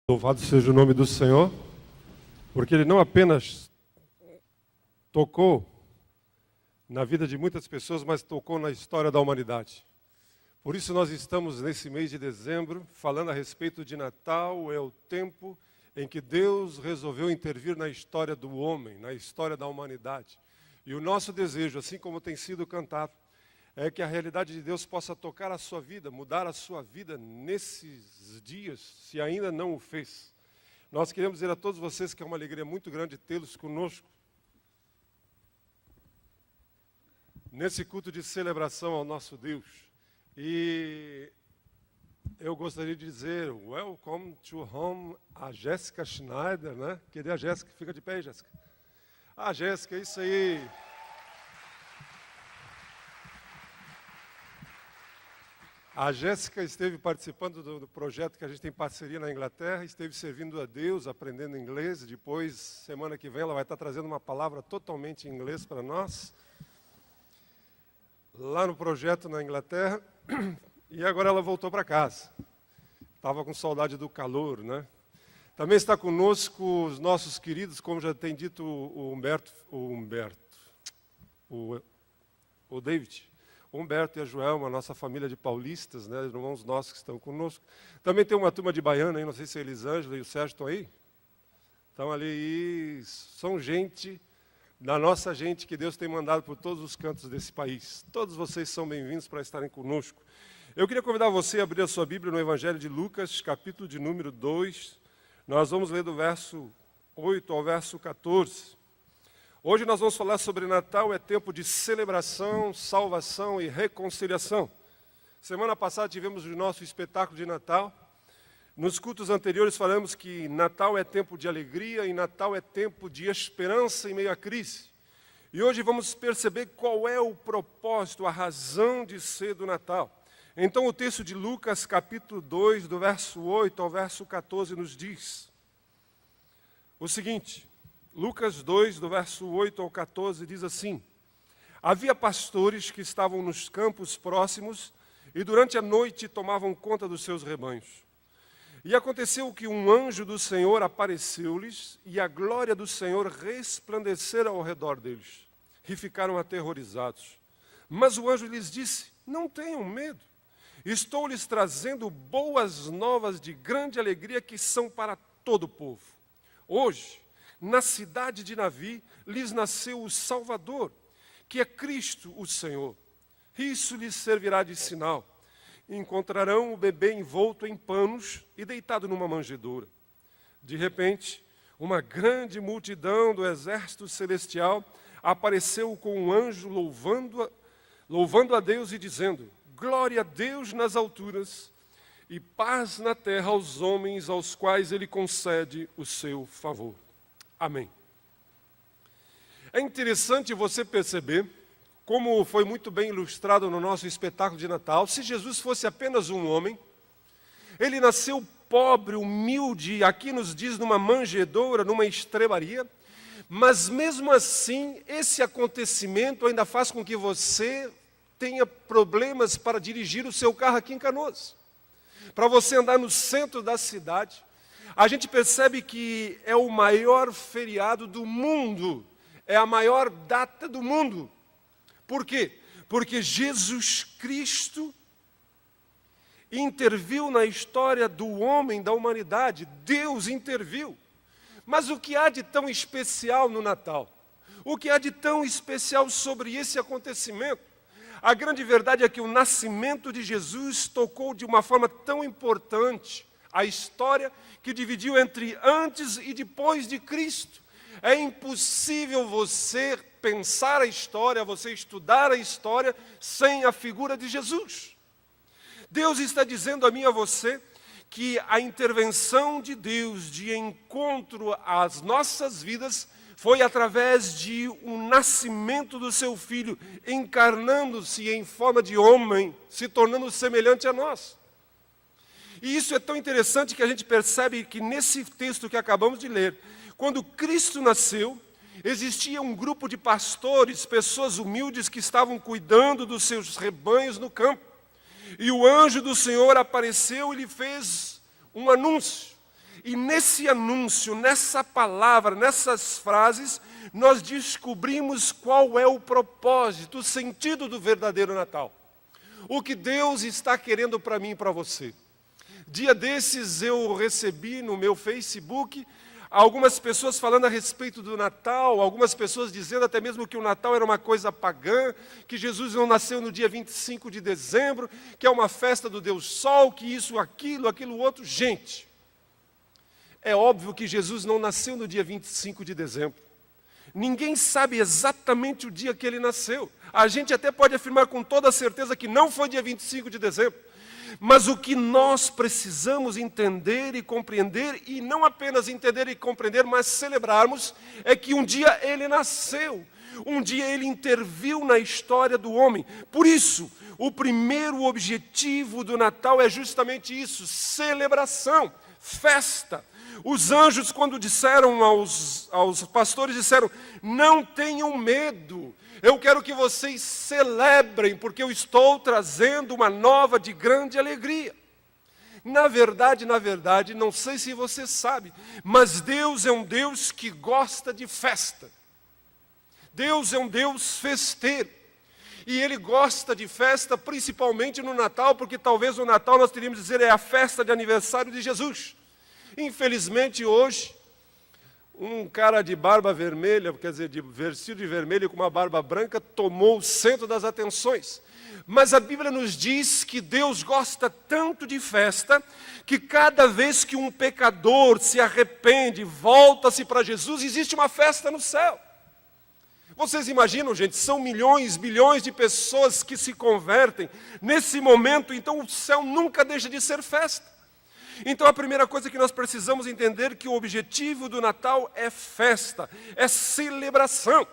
Louvado seja o nome do Senhor, porque Ele não apenas tocou na vida de muitas pessoas, mas tocou na história da humanidade. Por isso nós estamos nesse mês de dezembro falando a respeito de Natal. É o tempo em que Deus resolveu intervir na história do homem, na história da humanidade. E o nosso desejo, assim como tem sido cantado, é que a realidade de Deus possa tocar a sua vida, mudar a sua vida nesses dias, se ainda não o fez. Nós queremos dizer a todos vocês que é uma alegria muito grande tê-los conosco nesse culto de celebração ao nosso Deus. E eu gostaria de dizer, welcome to home, a Jéssica Schneider, né? Cadê a Jéssica? Fica de pé aí, Jéssica. Ah, Jéssica, isso aí. A Jéssica esteve participando do projeto que a gente tem parceria na Inglaterra, esteve servindo a Deus, aprendendo inglês. Depois, semana que vem, ela vai estar trazendo uma palavra totalmente em inglês para nós, lá no projeto na Inglaterra. E agora ela voltou para casa. Estava com saudade do calor, né? Também está conosco os nossos queridos, como já tem dito o David. O Humberto e a Joelma, nossa família de paulistas, né, irmãos nossos que estão conosco. Também tem uma turma de baiana aí, não sei se a Elisângela e o Sérgio estão aí. Estão ali e são gente, da nossa gente que Deus tem mandado por todos os cantos desse país. Todos vocês são bem-vindos para estarem conosco. Eu queria convidar você a abrir a sua Bíblia no Evangelho de Lucas, capítulo de número 2. Nós vamos ler do verso 8 ao verso 14. Hoje nós vamos falar sobre Natal, é tempo de celebração, salvação e reconciliação. Semana passada tivemos o nosso espetáculo de Natal. Nos cultos anteriores falamos que Natal é tempo de alegria e Natal é tempo de esperança em meio à crise. E hoje vamos perceber qual é o propósito, a razão de ser do Natal. Então o texto de Lucas, capítulo 2, do verso 8 ao verso 14, nos diz o seguinte... Lucas 2, do verso 8 ao 14, diz assim: havia pastores que estavam nos campos próximos e durante a noite tomavam conta dos seus rebanhos. E aconteceu que um anjo do Senhor apareceu-lhes e a glória do Senhor resplandecera ao redor deles. E ficaram aterrorizados. Mas o anjo lhes disse: não tenham medo. Estou lhes trazendo boas novas de grande alegria que são para todo o povo. Hoje, na cidade de Davi, lhes nasceu o Salvador, que é Cristo o Senhor. Isso lhes servirá de sinal. Encontrarão o bebê envolto em panos e deitado numa manjedoura. De repente, uma grande multidão do exército celestial apareceu com um anjo louvando a Deus e dizendo: glória a Deus nas alturas e paz na terra aos homens aos quais Ele concede o seu favor. Amém. É interessante você perceber, como foi muito bem ilustrado no nosso espetáculo de Natal, se Jesus fosse apenas um homem, ele nasceu pobre, humilde, aqui nos diz numa manjedoura, numa estrebaria, mas mesmo assim, esse acontecimento ainda faz com que você tenha problemas para dirigir o seu carro aqui em Canoas. Para você andar no centro da cidade, a gente percebe que é o maior feriado do mundo, é a maior data do mundo. Por quê? Porque Jesus Cristo interviu na história do homem, da humanidade. Deus interviu. Mas o que há de tão especial no Natal? O que há de tão especial sobre esse acontecimento? A grande verdade é que o nascimento de Jesus tocou de uma forma tão importante a história que dividiu entre antes e depois de Cristo. É impossível você pensar a história, você estudar a história sem a figura de Jesus. Deus está dizendo a mim e a você que a intervenção de Deus de encontro às nossas vidas foi através de um nascimento do seu Filho, encarnando-se em forma de homem, se tornando semelhante a nós. E isso é tão interessante que a gente percebe que nesse texto que acabamos de ler, quando Cristo nasceu, existia um grupo de pastores, pessoas humildes que estavam cuidando dos seus rebanhos no campo. E o anjo do Senhor apareceu e lhe fez um anúncio. E nesse anúncio, nessa palavra, nessas frases, nós descobrimos qual é o propósito, o sentido do verdadeiro Natal. O que Deus está querendo para mim e para você. Dia desses eu recebi no meu Facebook algumas pessoas falando a respeito do Natal, algumas pessoas dizendo até mesmo que o Natal era uma coisa pagã, que Jesus não nasceu no dia 25 de dezembro, que é uma festa do Deus Sol, que isso, aquilo outro. Gente, é óbvio que Jesus não nasceu no dia 25 de dezembro. Ninguém sabe exatamente o dia que ele nasceu. A gente até pode afirmar com toda certeza que não foi dia 25 de dezembro. Mas o que nós precisamos entender e compreender, e não apenas entender e compreender, mas celebrarmos, é que um dia ele nasceu. Um dia ele interviu na história do homem. Por isso, o primeiro objetivo do Natal é justamente isso: celebração, festa. Os anjos, quando disseram aos pastores, disseram: não tenham medo, eu quero que vocês celebrem, porque eu estou trazendo uma nova de grande alegria. Na verdade, não sei se você sabe, mas Deus é um Deus que gosta de festa. Deus é um Deus festeiro. E Ele gosta de festa, principalmente no Natal, porque talvez no Natal nós teríamos que dizer é a festa de aniversário de Jesus. Infelizmente hoje, um cara de barba vermelha, quer dizer, vestido de vermelho com uma barba branca, tomou o centro das atenções. Mas a Bíblia nos diz que Deus gosta tanto de festa, que cada vez que um pecador se arrepende, volta-se para Jesus, existe uma festa no céu. Vocês imaginam, gente, são milhões, bilhões de pessoas que se convertem. Nesse momento, então, o céu nunca deixa de ser festa. Então a primeira coisa que nós precisamos entender é que o objetivo do Natal é festa, é celebração.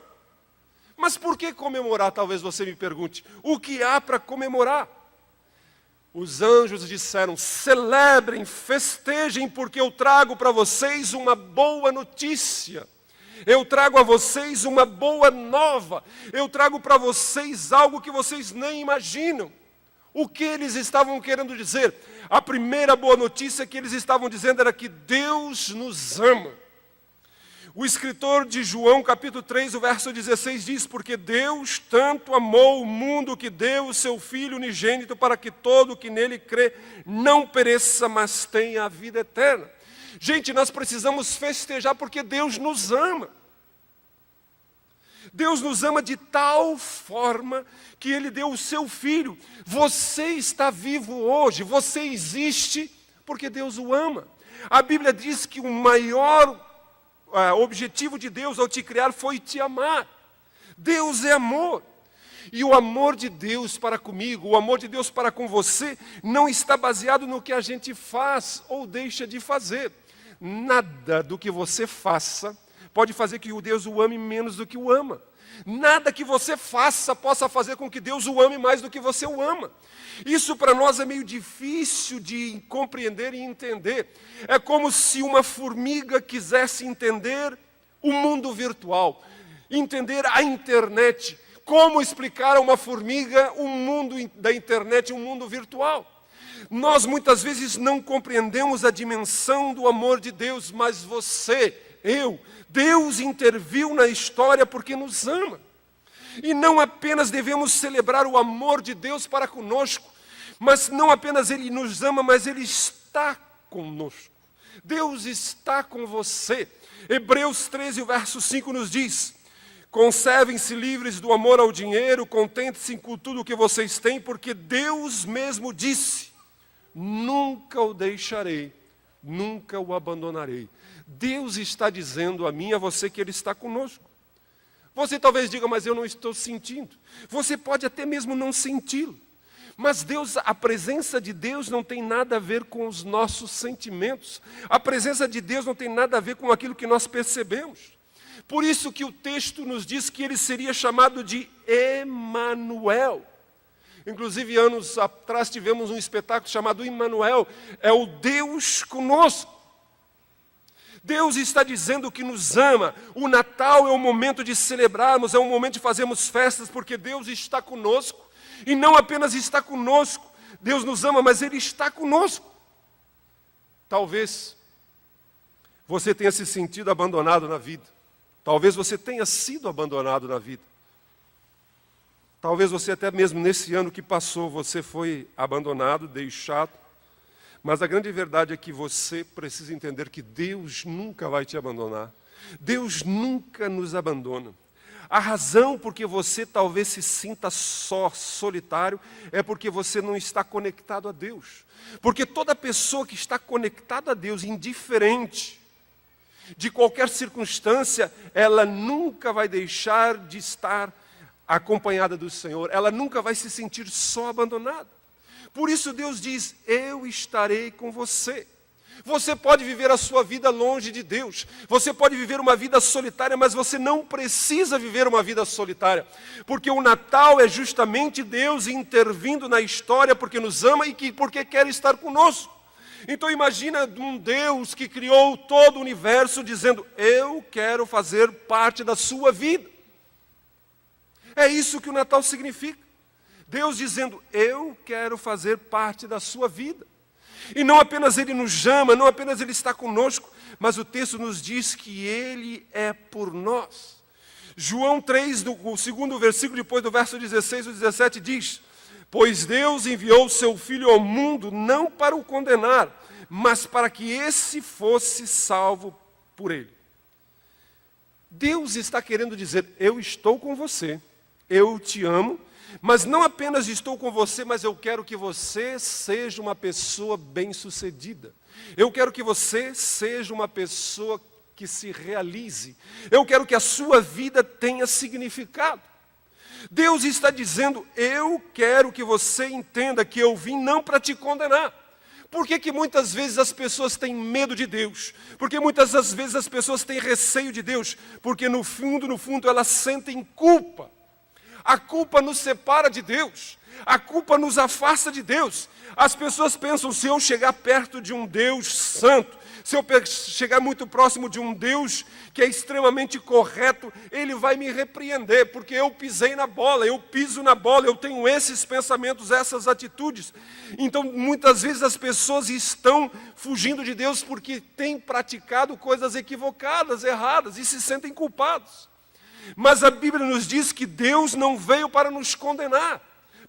Mas por que comemorar, talvez você me pergunte? O que há para comemorar? Os anjos disseram: celebrem, festejem, porque eu trago para vocês uma boa notícia. Eu trago a vocês uma boa nova. Eu trago para vocês algo que vocês nem imaginam. O que eles estavam querendo dizer? A primeira boa notícia que eles estavam dizendo era que Deus nos ama. O escritor de João, capítulo 3, o verso 16 diz: porque Deus tanto amou o mundo que deu o seu Filho unigênito para que todo o que nele crê não pereça, mas tenha a vida eterna. Gente, nós precisamos festejar porque Deus nos ama. Deus nos ama de tal forma que Ele deu o seu Filho. Você está vivo hoje, você existe porque Deus o ama. A Bíblia diz que o maior objetivo de Deus ao te criar foi te amar. Deus é amor. E o amor de Deus para comigo, o amor de Deus para com você, não está baseado no que a gente faz ou deixa de fazer. Nada do que você faça pode fazer que o Deus o ame menos do que o ama. Nada que você faça possa fazer com que Deus o ame mais do que você o ama. Isso para nós é meio difícil de compreender e entender. É como se uma formiga quisesse entender o mundo virtual, entender a internet. Como explicar a uma formiga o mundo da internet, um mundo virtual? Nós muitas vezes não compreendemos a dimensão do amor de Deus, mas você, Deus interviu na história porque nos ama. E não apenas devemos celebrar o amor de Deus para conosco, mas não apenas Ele nos ama, mas Ele está conosco. Deus está com você. Hebreus 13, o verso 5 nos diz: conservem-se livres do amor ao dinheiro, contente-se com tudo o que vocês têm, porque Deus mesmo disse: nunca o deixarei, nunca o abandonarei. Deus está dizendo a mim e a você que Ele está conosco. Você talvez diga: mas eu não estou sentindo. Você pode até mesmo não senti-lo. Mas a presença de Deus não tem nada a ver com os nossos sentimentos. A presença de Deus não tem nada a ver com aquilo que nós percebemos. Por isso que o texto nos diz que Ele seria chamado de Emanuel. Inclusive, anos atrás tivemos um espetáculo chamado Emmanuel, é o Deus conosco. Deus está dizendo que nos ama. O Natal é o momento de celebrarmos, é o momento de fazermos festas, porque Deus está conosco. E não apenas está conosco, Deus nos ama, mas Ele está conosco. Talvez você tenha se sentido abandonado na vida. Talvez você tenha sido abandonado na vida. Talvez você até mesmo nesse ano que passou, você foi abandonado, deixado. Mas a grande verdade é que você precisa entender que Deus nunca vai te abandonar. Deus nunca nos abandona. A razão por que você talvez se sinta só, solitário, é porque você não está conectado a Deus. Porque toda pessoa que está conectada a Deus, indiferente de qualquer circunstância, ela nunca vai deixar de estar acompanhada do Senhor. Ela nunca vai se sentir só abandonada. Por isso Deus diz, eu estarei com você. Você pode viver a sua vida longe de Deus. Você pode viver uma vida solitária, mas você não precisa viver uma vida solitária. Porque o Natal é justamente Deus intervindo na história porque nos ama e porque quer estar conosco. Então imagina um Deus que criou todo o universo dizendo, eu quero fazer parte da sua vida. É isso que o Natal significa. Deus dizendo, eu quero fazer parte da sua vida. E não apenas Ele nos ama, não apenas Ele está conosco, mas o texto nos diz que Ele é por nós. João 3, o segundo versículo, depois do verso 16 e 17, diz, pois Deus enviou o seu Filho ao mundo, não para o condenar, mas para que esse fosse salvo por Ele. Deus está querendo dizer, eu estou com você, eu te amo, mas não apenas estou com você, mas eu quero que você seja uma pessoa bem-sucedida. Eu quero que você seja uma pessoa que se realize. Eu quero que a sua vida tenha significado. Deus está dizendo, eu quero que você entenda que eu vim não para te condenar. Por que muitas vezes as pessoas têm medo de Deus? Porque muitas das vezes as pessoas têm receio de Deus? Porque no fundo elas sentem culpa. A culpa nos separa de Deus. A culpa nos afasta de Deus. As pessoas pensam, se eu chegar perto de um Deus santo, se eu chegar muito próximo de um Deus que é extremamente correto, Ele vai me repreender, porque eu pisei na bola, eu piso na bola, eu tenho esses pensamentos, essas atitudes. Então, muitas vezes as pessoas estão fugindo de Deus porque têm praticado coisas equivocadas, erradas, e se sentem culpados. Mas a Bíblia nos diz que Deus não veio para nos condenar.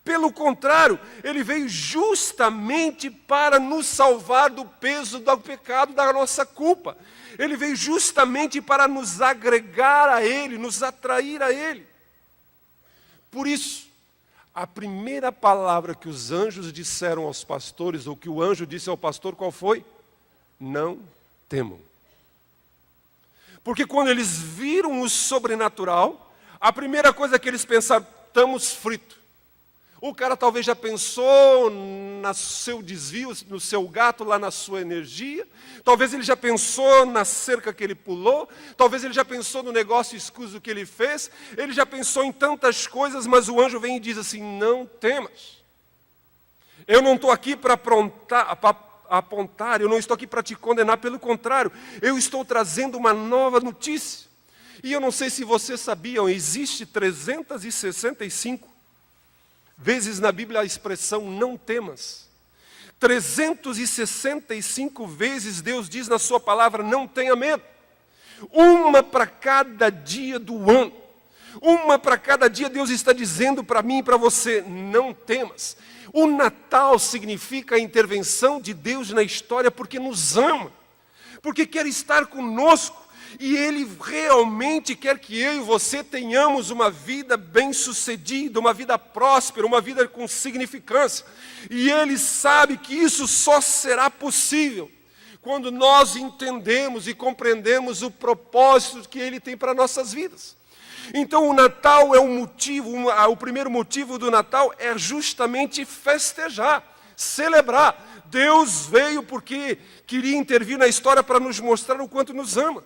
Pelo contrário, Ele veio justamente para nos salvar do peso do pecado, da nossa culpa. Ele veio justamente para nos agregar a Ele, nos atrair a Ele. Por isso, a primeira palavra que os anjos disseram aos pastores, ou que o anjo disse ao pastor, qual foi? Não temam. Porque quando eles viram o sobrenatural, a primeira coisa que eles pensaram, estamos fritos. O cara talvez já pensou no seu desvio, no seu gato, lá na sua energia. Talvez ele já pensou na cerca que ele pulou. Talvez ele já pensou no negócio escuso que ele fez. Ele já pensou em tantas coisas, mas o anjo vem e diz assim, não temas. Eu não estou aqui para apontar, eu não estou aqui para te condenar, pelo contrário, eu estou trazendo uma nova notícia. E eu não sei se vocês sabiam, existe 365 vezes na Bíblia a expressão não temas. 365 vezes Deus diz na sua palavra, não tenha medo. Uma para cada dia do ano. Uma para cada dia Deus está dizendo para mim e para você, não temas. O Natal significa a intervenção de Deus na história porque nos ama. Porque quer estar conosco. E Ele realmente quer que eu e você tenhamos uma vida bem-sucedida, uma vida próspera, uma vida com significância. E Ele sabe que isso só será possível quando nós entendemos e compreendemos o propósito que Ele tem para nossas vidas. Então o Natal é um motivo, o primeiro motivo do Natal é justamente festejar, celebrar. Deus veio porque queria intervir na história para nos mostrar o quanto nos ama.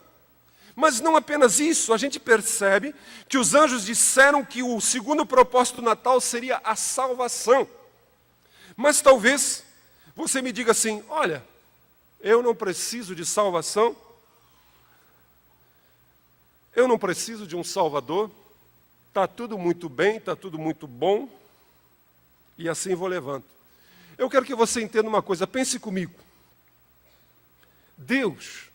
Mas não apenas isso, a gente percebe que os anjos disseram que o segundo propósito do Natal seria a salvação. Mas talvez você me diga assim, olha, eu não preciso de salvação, eu não preciso de um Salvador, está tudo muito bem, está tudo muito bom, e assim vou levando. Eu quero que você entenda uma coisa, pense comigo. Deus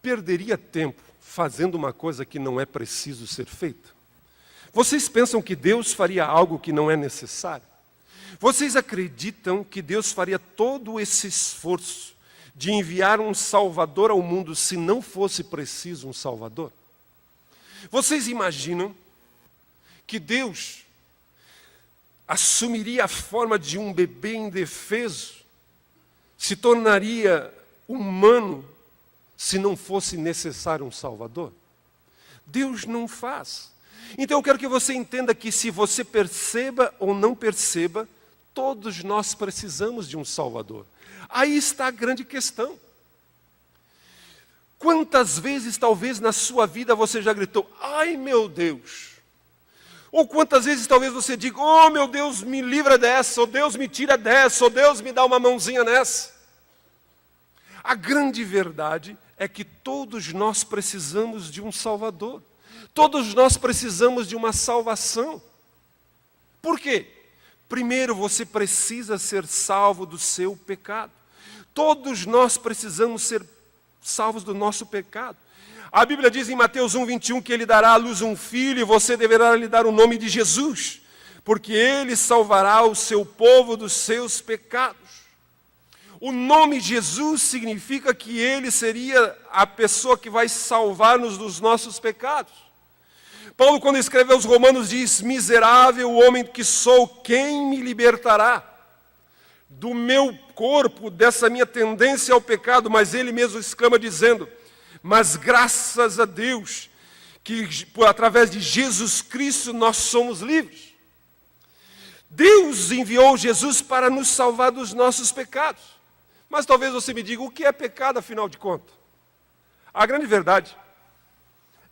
perderia tempo fazendo uma coisa que não é preciso ser feita? Vocês pensam que Deus faria algo que não é necessário? Vocês acreditam que Deus faria todo esse esforço de enviar um Salvador ao mundo se não fosse preciso um Salvador? Vocês imaginam que Deus assumiria a forma de um bebê indefeso, se tornaria humano se não fosse necessário um Salvador? Deus não faz. Então eu quero que você entenda que, se você perceba ou não perceba, todos nós precisamos de um Salvador. Aí está a grande questão. Quantas vezes talvez na sua vida você já gritou, ai meu Deus? Ou quantas vezes talvez você diga, oh meu Deus, me livra dessa, ou Deus me tira dessa, ou Deus me dá uma mãozinha nessa. A grande verdade é que todos nós precisamos de um Salvador. Todos nós precisamos de uma salvação. Por quê? Primeiro, você precisa ser salvo do seu pecado. Todos nós precisamos ser salvos do nosso pecado. A Bíblia diz em Mateus 1:21 que Ele dará à luz um filho e você deverá lhe dar o nome de Jesus, porque Ele salvará o seu povo dos seus pecados. O nome Jesus significa que Ele seria a pessoa que vai salvar-nos dos nossos pecados. Paulo, quando escreve aos Romanos, diz, miserável homem que sou, quem me libertará do meu corpo, dessa minha tendência ao pecado? Mas ele mesmo exclama dizendo, mas graças a Deus, que através de Jesus Cristo nós somos livres. Deus enviou Jesus para nos salvar dos nossos pecados. Mas talvez você me diga, o que é pecado afinal de contas? A grande verdade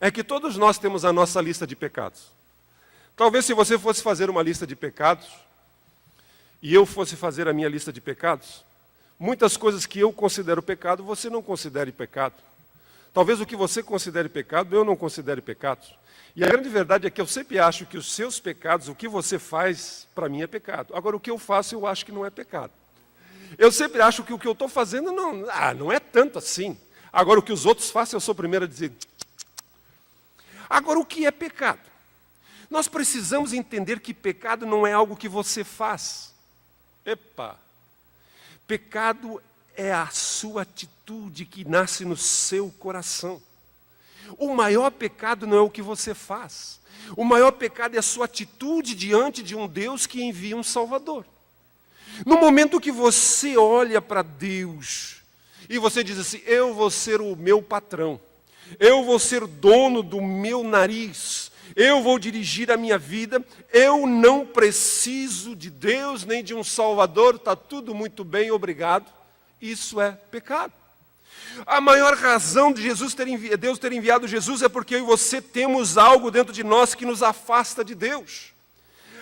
é que todos nós temos a nossa lista de pecados. Talvez se você fosse fazer uma lista de pecados, e eu fosse fazer a minha lista de pecados, muitas coisas que eu considero pecado, você não considere pecado. Talvez o que você considere pecado, eu não considere pecado. E a grande verdade é que eu sempre acho que os seus pecados, o que você faz, para mim é pecado. Agora, o que eu faço, eu acho que não é pecado. Eu sempre acho que o que eu estou fazendo não é tanto assim. Agora, o que os outros fazem, eu sou o primeiro a dizer. Agora, o que é pecado? Nós precisamos entender que pecado não é algo que você faz. Pecado é a sua atitude que nasce no seu coração. O maior pecado não é o que você faz. O maior pecado é a sua atitude diante de um Deus que envia um Salvador. No momento que você olha para Deus e você diz assim, eu vou ser o meu patrão, eu vou ser dono do meu nariz, eu vou dirigir a minha vida, eu não preciso de Deus nem de um Salvador, está tudo muito bem, obrigado. Isso é pecado. A maior razão de Deus ter enviado Jesus é porque eu e você temos algo dentro de nós que nos afasta de Deus.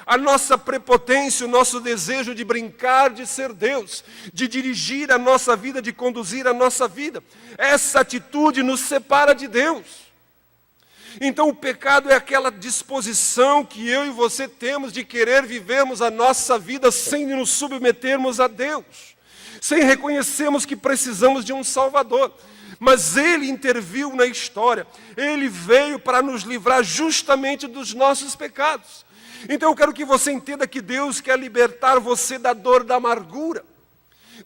A nossa prepotência, o nosso desejo de brincar, de ser Deus, de dirigir a nossa vida, de conduzir a nossa vida. Essa atitude nos separa de Deus. Então o pecado é aquela disposição que eu e você temos de querer vivermos a nossa vida sem nos submetermos a Deus, sem reconhecermos que precisamos de um Salvador. Mas Ele interviu na história, Ele veio para nos livrar justamente dos nossos pecados. Então eu quero que você entenda que Deus quer libertar você da dor da amargura.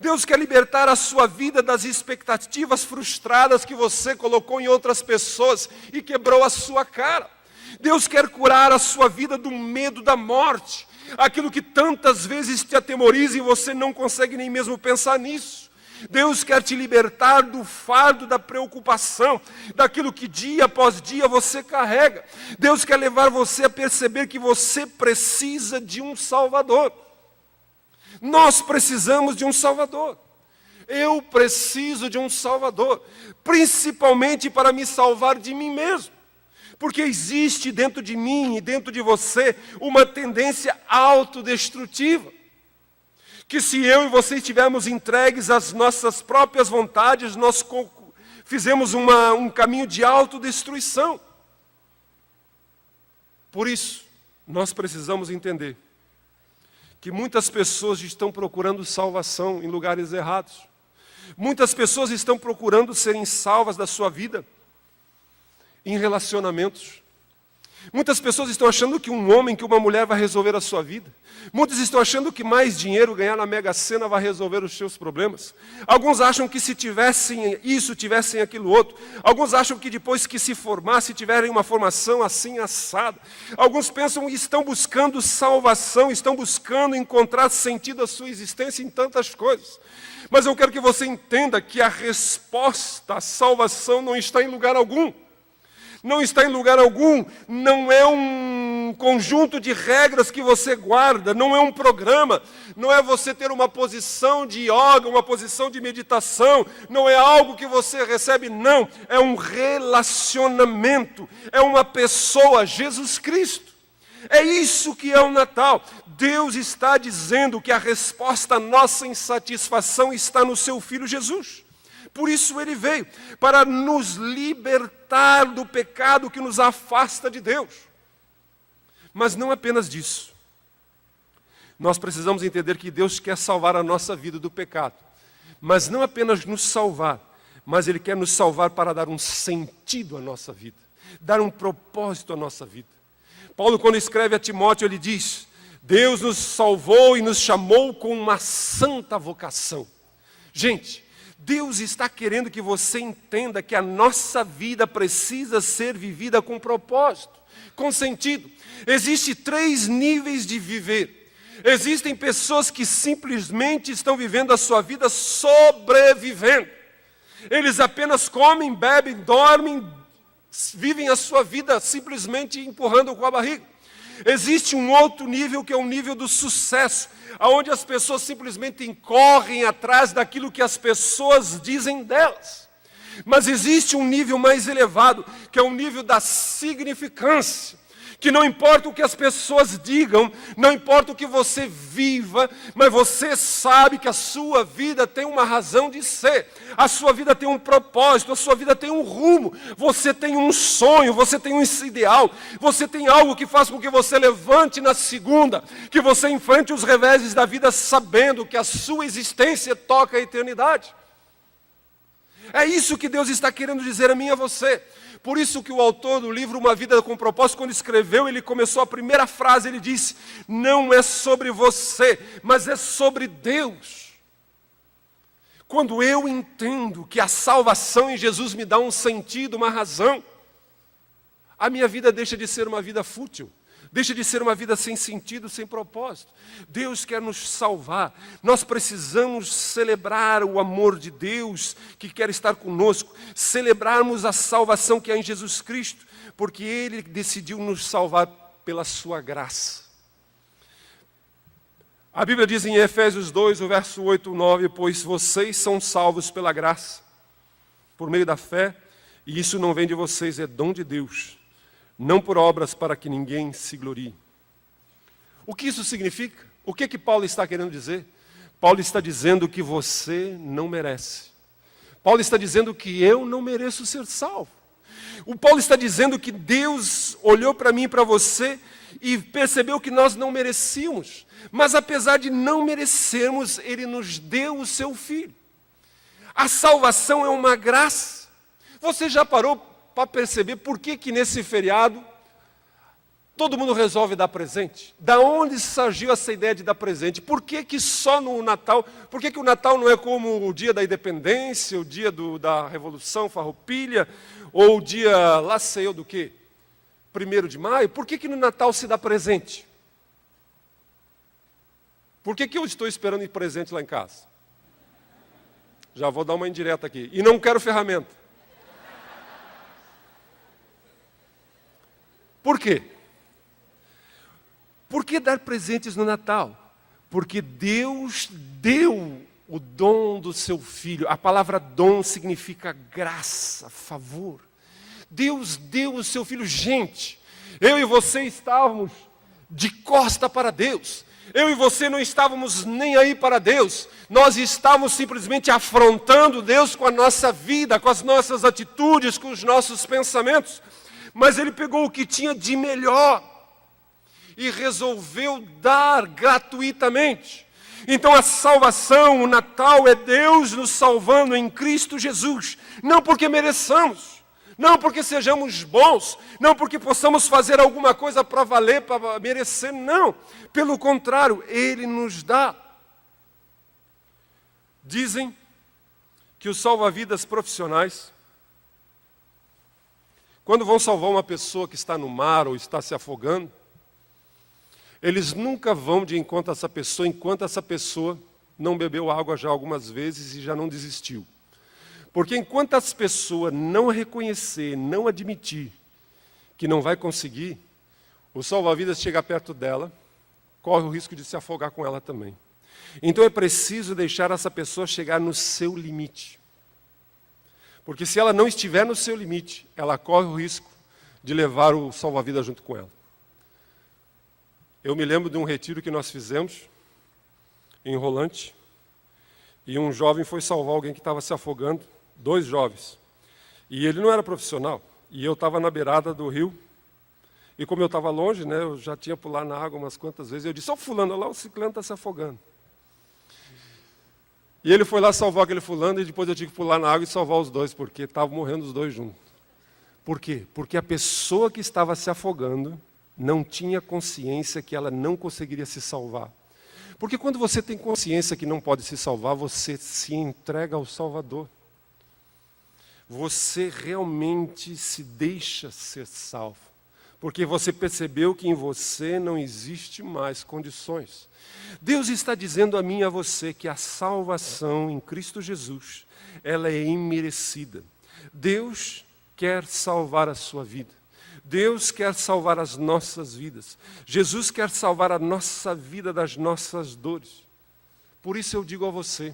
Deus quer libertar a sua vida das expectativas frustradas que você colocou em outras pessoas e quebrou a sua cara. Deus quer curar a sua vida do medo da morte, aquilo que tantas vezes te atemoriza e você não consegue nem mesmo pensar nisso. Deus quer te libertar do fardo da preocupação, daquilo que dia após dia você carrega. Deus quer levar você a perceber que você precisa de um Salvador. Nós precisamos de um Salvador. Eu preciso de um Salvador, principalmente para me salvar de mim mesmo. Porque existe dentro de mim e dentro de você uma tendência autodestrutiva. Que se eu e você estivermos entregues às nossas próprias vontades, nós fizemos um caminho de autodestruição. Por isso, nós precisamos entender que muitas pessoas estão procurando salvação em lugares errados. Muitas pessoas estão procurando serem salvas da sua vida em relacionamentos. Muitas pessoas estão achando que um homem, que uma mulher vai resolver a sua vida. Muitos estão achando que mais dinheiro ganhar na Mega Sena vai resolver os seus problemas. Alguns acham que se tivessem isso, tivessem aquilo outro. Alguns acham que depois que se formar, se tiverem uma formação assim assada. Alguns pensam e estão buscando salvação, estão buscando encontrar sentido à sua existência em tantas coisas. Mas eu quero que você entenda que a resposta à salvação não está em lugar algum. Não está em lugar algum, não é um conjunto de regras que você guarda, não é um programa, não é você ter uma posição de yoga, uma posição de meditação, não é algo que você recebe, não, é um relacionamento, é uma pessoa, Jesus Cristo. É isso que é o Natal. Deus está dizendo que a resposta à nossa insatisfação está no seu Filho Jesus. Por isso ele veio, para nos libertar do pecado que nos afasta de Deus. Mas não apenas disso. Nós precisamos entender que Deus quer salvar a nossa vida do pecado. Mas não apenas nos salvar, mas Ele quer nos salvar para dar um sentido à nossa vida, dar um propósito à nossa vida. Paulo, quando escreve a Timóteo, ele diz: Deus nos salvou e nos chamou com uma santa vocação. Gente, Deus está querendo que você entenda que a nossa vida precisa ser vivida com propósito, com sentido. Existem 3 níveis de viver. Existem pessoas que simplesmente estão vivendo a sua vida sobrevivendo. Eles apenas comem, bebem, dormem, vivem a sua vida simplesmente empurrando com a barriga. Existe um outro nível que é o nível do sucesso, onde as pessoas simplesmente correm atrás daquilo que as pessoas dizem delas. Mas existe um nível mais elevado, que é o nível da significância, que não importa o que as pessoas digam, não importa o que você viva, mas você sabe que a sua vida tem uma razão de ser, a sua vida tem um propósito, a sua vida tem um rumo, você tem um sonho, você tem um ideal, você tem algo que faz com que você levante na segunda, que você enfrente os reveses da vida sabendo que a sua existência toca a eternidade. É isso que Deus está querendo dizer a mim e a você. Por isso que o autor do livro Uma Vida com Propósito, quando escreveu, ele começou a primeira frase, ele disse: não é sobre você, mas é sobre Deus. Quando eu entendo que a salvação em Jesus me dá um sentido, uma razão, a minha vida deixa de ser uma vida fútil. Deixa de ser uma vida sem sentido, sem propósito. Deus quer nos salvar. Nós precisamos celebrar o amor de Deus que quer estar conosco. Celebrarmos a salvação que há em Jesus Cristo, porque Ele decidiu nos salvar pela sua graça. A Bíblia diz em Efésios 2, o verso 8 e 9, pois vocês são salvos pela graça, por meio da fé, e isso não vem de vocês, é dom de Deus. Não por obras para que ninguém se glorie. O que isso significa? O que Paulo está querendo dizer? Paulo está dizendo que você não merece. Paulo está dizendo que eu não mereço ser salvo. O Paulo está dizendo que Deus olhou para mim e para você e percebeu que nós não merecíamos. Mas apesar de não merecermos, Ele nos deu o seu Filho. A salvação é uma graça. Você já parou para perceber por que nesse feriado todo mundo resolve dar presente? Da onde surgiu essa ideia de dar presente? Por que só no Natal? Por que o Natal não é como o dia da independência, o dia da Revolução Farroupilha, ou o dia, lá sei eu do quê? 1º de maio? Por que no Natal se dá presente? Por que eu estou esperando ir presente lá em casa? Já vou dar uma indireta aqui. E não quero ferramenta. Por quê? Por que dar presentes no Natal? Porque Deus deu o dom do seu Filho. A palavra dom significa graça, favor. Deus deu o seu Filho. Gente, eu e você estávamos de costa para Deus. Eu e você não estávamos nem aí para Deus. Nós estávamos simplesmente afrontando Deus com a nossa vida, com as nossas atitudes, com os nossos pensamentos. Mas Ele pegou o que tinha de melhor e resolveu dar gratuitamente. Então a salvação, o Natal, é Deus nos salvando em Cristo Jesus. Não porque mereçamos, não porque sejamos bons, não porque possamos fazer alguma coisa para valer, para merecer, não. Pelo contrário, Ele nos dá. Dizem que os salva-vidas profissionais, quando vão salvar uma pessoa que está no mar ou está se afogando, eles nunca vão de encontro a essa pessoa enquanto essa pessoa não bebeu água já algumas vezes e já não desistiu. Porque enquanto as pessoas não reconhecer, não admitir que não vai conseguir, o salva-vidas chega perto dela, corre o risco de se afogar com ela também. Então é preciso deixar essa pessoa chegar no seu limite. Porque se ela não estiver no seu limite, ela corre o risco de levar o salva-vidas junto com ela. Eu me lembro de um retiro que nós fizemos em Rolante, e um jovem foi salvar alguém que estava se afogando, 2 jovens. E ele não era profissional, e eu estava na beirada do rio, e como eu estava longe, né, eu já tinha pulado na água umas quantas vezes, eu disse, ó fulano, olha lá o ciclano está se afogando. E ele foi lá salvar aquele fulano, e depois eu tive que pular na água e salvar os 2, porque estavam morrendo os 2 juntos. Por quê? Porque a pessoa que estava se afogando não tinha consciência que ela não conseguiria se salvar. Porque quando você tem consciência que não pode se salvar, você se entrega ao Salvador. Você realmente se deixa ser salvo. Porque você percebeu que em você não existe mais condições. Deus está dizendo a mim e a você que a salvação em Cristo Jesus, ela é imerecida. Deus quer salvar a sua vida. Deus quer salvar as nossas vidas. Jesus quer salvar a nossa vida das nossas dores. Por isso eu digo a você,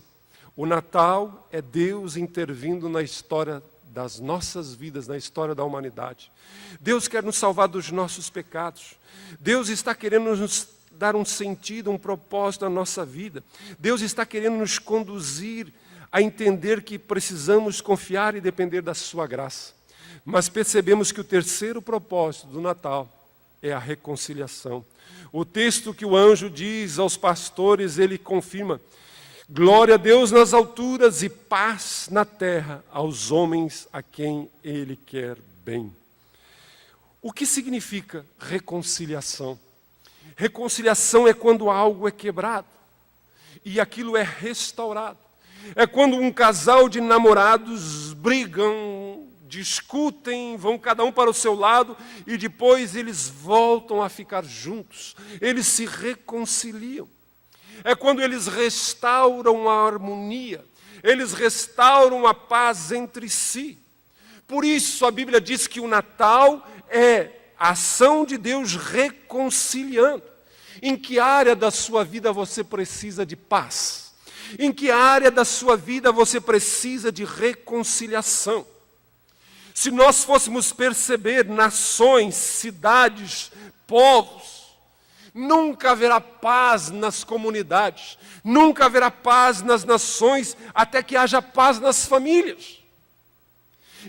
o Natal é Deus intervindo na história das nossas vidas, na história da humanidade. Deus quer nos salvar dos nossos pecados. Deus está querendo nos dar um sentido, um propósito à nossa vida. Deus está querendo nos conduzir a entender que precisamos confiar e depender da sua graça. Mas percebemos que o terceiro propósito do Natal é a reconciliação. O texto que o anjo diz aos pastores, ele confirma: glória a Deus nas alturas e paz na terra aos homens a quem Ele quer bem. O que significa reconciliação? Reconciliação é quando algo é quebrado e aquilo é restaurado. É quando um casal de namorados brigam, discutem, vão cada um para o seu lado e depois eles voltam a ficar juntos. Eles se reconciliam. É quando eles restauram a harmonia, eles restauram a paz entre si. Por isso a Bíblia diz que o Natal é a ação de Deus reconciliando. Em que área da sua vida você precisa de paz? Em que área da sua vida você precisa de reconciliação? Se nós fôssemos perceber nações, cidades, povos, nunca haverá paz nas comunidades, nunca haverá paz nas nações, até que haja paz nas famílias.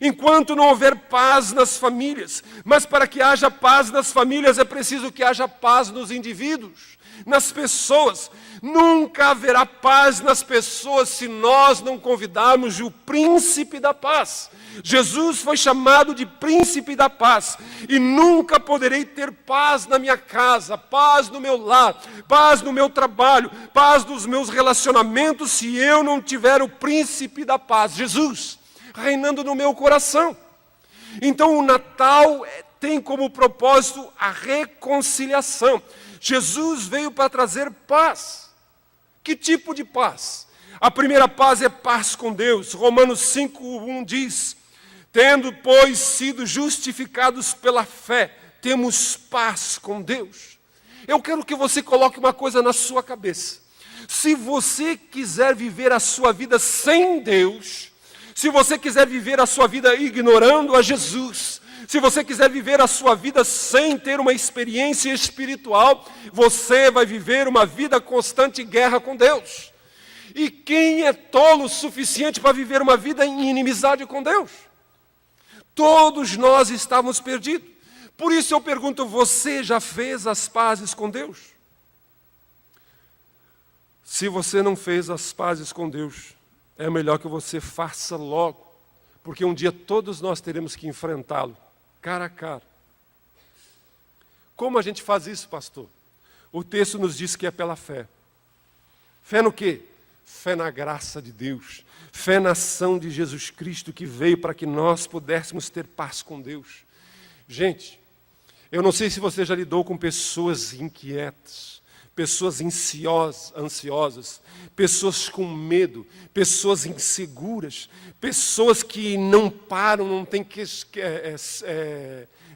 Enquanto não houver paz nas famílias, mas para que haja paz nas famílias é preciso que haja paz nos indivíduos, nas pessoas. Nunca haverá paz nas pessoas se nós não convidarmos o príncipe da paz. Jesus foi chamado de príncipe da paz. E nunca poderei ter paz na minha casa, paz no meu lar, paz no meu trabalho, paz nos meus relacionamentos, se eu não tiver o príncipe da paz, Jesus, reinando no meu coração. Então o Natal tem como propósito a reconciliação. Jesus veio para trazer paz. Que tipo de paz? A primeira paz é paz com Deus. Romanos 5:1 diz: tendo, pois, sido justificados pela fé, temos paz com Deus. Eu quero que você coloque uma coisa na sua cabeça. Se você quiser viver a sua vida sem Deus, se você quiser viver a sua vida ignorando a Jesus, se você quiser viver a sua vida sem ter uma experiência espiritual, você vai viver uma vida constante em guerra com Deus. E quem é tolo o suficiente para viver uma vida em inimizade com Deus? Todos nós estávamos perdidos. Por isso eu pergunto, você já fez as pazes com Deus? Se você não fez as pazes com Deus, é melhor que você faça logo, porque um dia todos nós teremos que enfrentá-lo, cara a cara. Como a gente faz isso, pastor? O texto nos diz que é pela fé. Fé no quê? Fé na graça de Deus. Fé na ação de Jesus Cristo que veio para que nós pudéssemos ter paz com Deus. Gente, eu não sei se você já lidou com pessoas inquietas, pessoas ansiosas, pessoas com medo, pessoas inseguras, pessoas que não param, não tem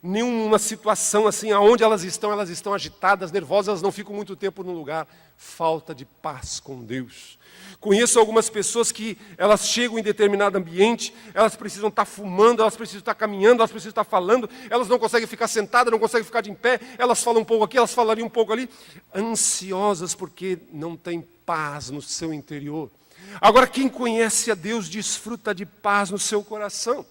nenhuma situação assim, aonde elas estão agitadas, nervosas, elas não ficam muito tempo no lugar. Falta de paz com Deus. Conheço algumas pessoas que elas chegam em determinado ambiente, elas precisam estar fumando, elas precisam estar caminhando, elas precisam estar falando, elas não conseguem ficar sentadas, não conseguem ficar de pé, elas falam um pouco aqui, elas falariam um pouco ali, ansiosas porque não tem paz no seu interior. Agora, quem conhece a Deus desfruta de paz no seu coração.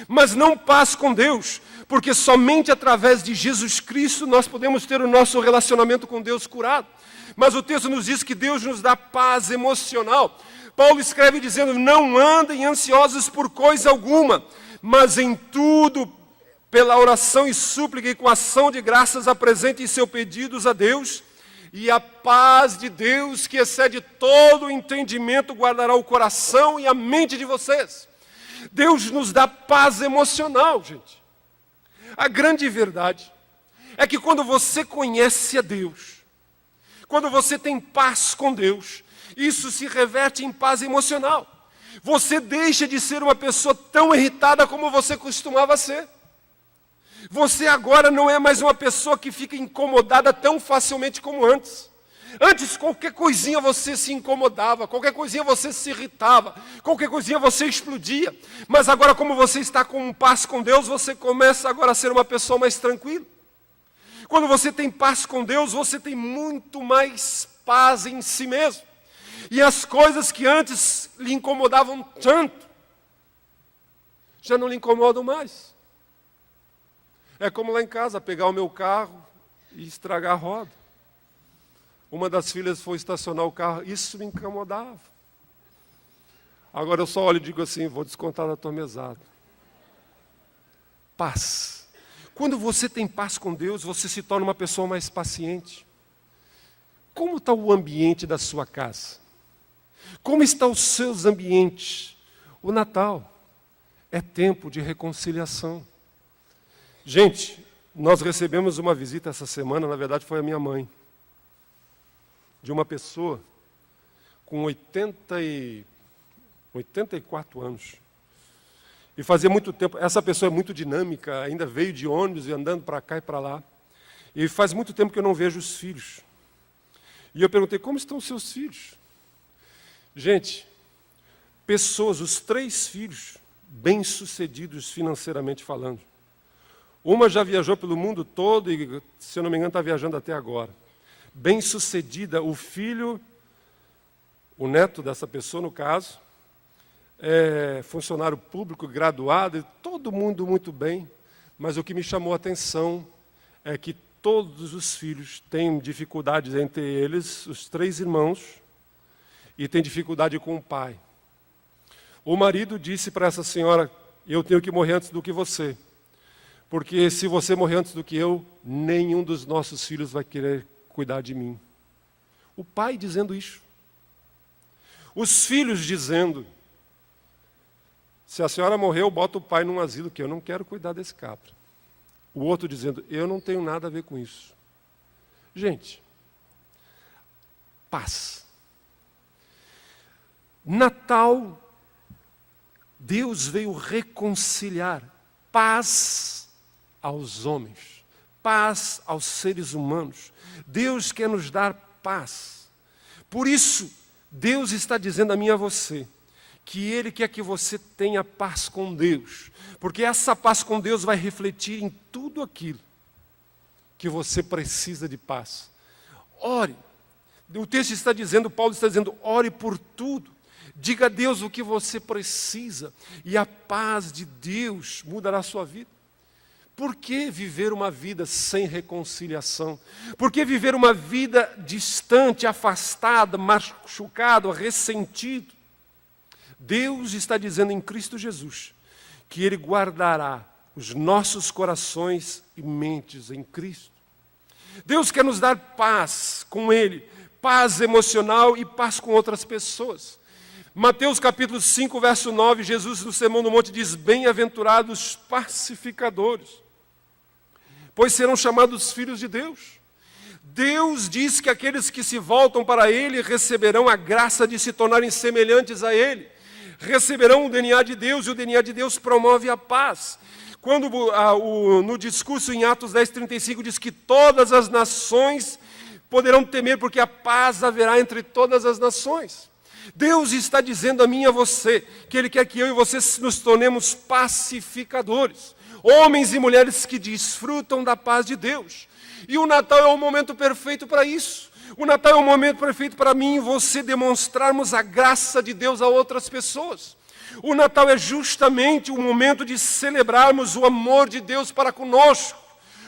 Mas não paz com Deus, porque somente através de Jesus Cristo nós podemos ter o nosso relacionamento com Deus curado. Mas o texto nos diz que Deus nos dá paz emocional. Paulo escreve dizendo, não andem ansiosos por coisa alguma, mas em tudo, pela oração e súplica e com ação de graças, apresentem seus pedidos a Deus, e a paz de Deus, que excede todo o entendimento, guardará o coração e a mente de vocês. Deus nos dá paz emocional, gente. A grande verdade é que quando você conhece a Deus, quando você tem paz com Deus, isso se reverte em paz emocional. Você deixa de ser uma pessoa tão irritada como você costumava ser. Você agora não é mais uma pessoa que fica incomodada tão facilmente como antes. Antes, qualquer coisinha você se incomodava, qualquer coisinha você se irritava, qualquer coisinha você explodia. Mas agora, como você está com paz com Deus, você começa agora a ser uma pessoa mais tranquila. Quando você tem paz com Deus, você tem muito mais paz em si mesmo. E as coisas que antes lhe incomodavam tanto, já não lhe incomodam mais. É como lá em casa, pegar o meu carro e estragar a roda. Uma das filhas foi estacionar o carro, isso me incomodava. Agora eu só olho e digo assim, vou descontar da tua mesada. Paz. Quando você tem paz com Deus, você se torna uma pessoa mais paciente. Como está o ambiente da sua casa? Como estão os seus ambientes? O Natal é tempo de reconciliação. Gente, nós recebemos uma visita essa semana, na verdade foi a minha mãe, de uma pessoa com 84 anos. E fazia muito tempo, essa pessoa é muito dinâmica, ainda veio de ônibus e andando para cá e para lá. E faz muito tempo que eu não vejo os filhos. E eu perguntei, como estão os seus filhos? Gente, pessoas, os 3 filhos, bem-sucedidos financeiramente falando. Uma já viajou pelo mundo todo e, se eu não me engano, está viajando até agora. Bem-sucedida, o filho, o neto dessa pessoa, no caso, é funcionário público, graduado, todo mundo muito bem, mas o que me chamou a atenção é que todos os filhos têm dificuldades entre eles, os 3 irmãos, e têm dificuldade com o pai. O marido disse para essa senhora, eu tenho que morrer antes do que você, porque se você morrer antes do que eu, nenhum dos nossos filhos vai querer cuidar de mim. O pai dizendo isso. Os filhos dizendo, se a senhora morreu, bota o pai num asilo, que eu não quero cuidar desse cabra. O outro dizendo, eu não tenho nada a ver com isso. Gente, paz. Natal, Deus veio reconciliar paz aos homens, paz aos seres humanos. Deus quer nos dar paz. Por isso, Deus está dizendo a mim e a você, que Ele quer que você tenha paz com Deus, porque essa paz com Deus vai refletir em tudo aquilo que você precisa de paz. Ore. O texto está dizendo, Paulo está dizendo, ore por tudo. Diga a Deus o que você precisa, e a paz de Deus mudará a sua vida. Por que viver uma vida sem reconciliação? Por que viver uma vida distante, afastada, machucado, ressentido? Deus está dizendo em Cristo Jesus que Ele guardará os nossos corações e mentes em Cristo. Deus quer nos dar paz com Ele, paz emocional e paz com outras pessoas. Mateus capítulo 5, verso 9, Jesus no Sermão do Monte diz: bem-aventurados os pacificadores, pois serão chamados filhos de Deus. Deus diz que aqueles que se voltam para Ele receberão a graça de se tornarem semelhantes a Ele, receberão o DNA de Deus, e o DNA de Deus promove a paz. Quando no discurso em Atos 10:35 diz que todas as nações poderão temer, porque a paz haverá entre todas as nações. Deus está dizendo a mim e a você que Ele quer que eu e você nos tornemos pacificadores, homens e mulheres que desfrutam da paz de Deus. E o Natal é o momento perfeito para isso. O Natal é o momento perfeito para mim e você demonstrarmos a graça de Deus a outras pessoas. O Natal é justamente o momento de celebrarmos o amor de Deus para conosco.